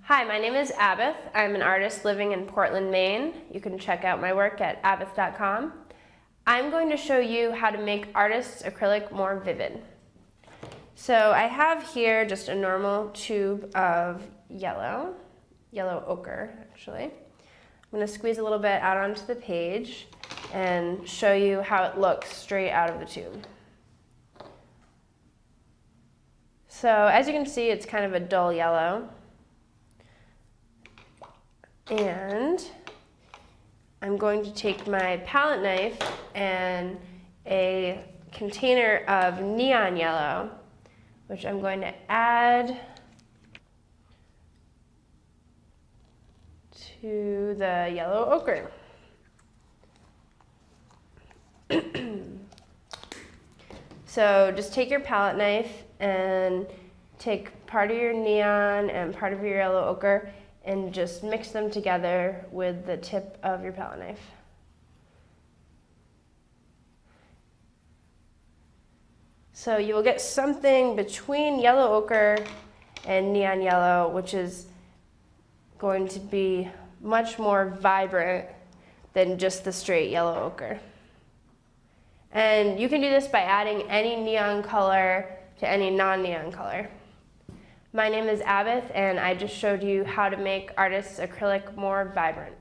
Hi, my name is Abith. I'm an artist living in Portland, Maine. You can check out my work at abith.com. I'm going to show you how to make artist's acrylic more vivid. So I have here just a normal tube of yellow ochre actually. I'm going to squeeze a little bit out onto the page and show you how it looks straight out of the tube. So as you can see, it's kind of a dull yellow. And I'm going to take my palette knife and a container of neon yellow, which I'm going to add to the yellow ochre. So just take your palette knife and take part of your neon and part of your yellow ochre and just mix them together with the tip of your palette knife. So you will get something between yellow ochre and neon yellow, which is going to be much more vibrant than just the straight yellow ochre. And you can do this by adding any neon color to any non-neon color. My name is Abith, and I just showed you how to make artist's acrylic more vibrant.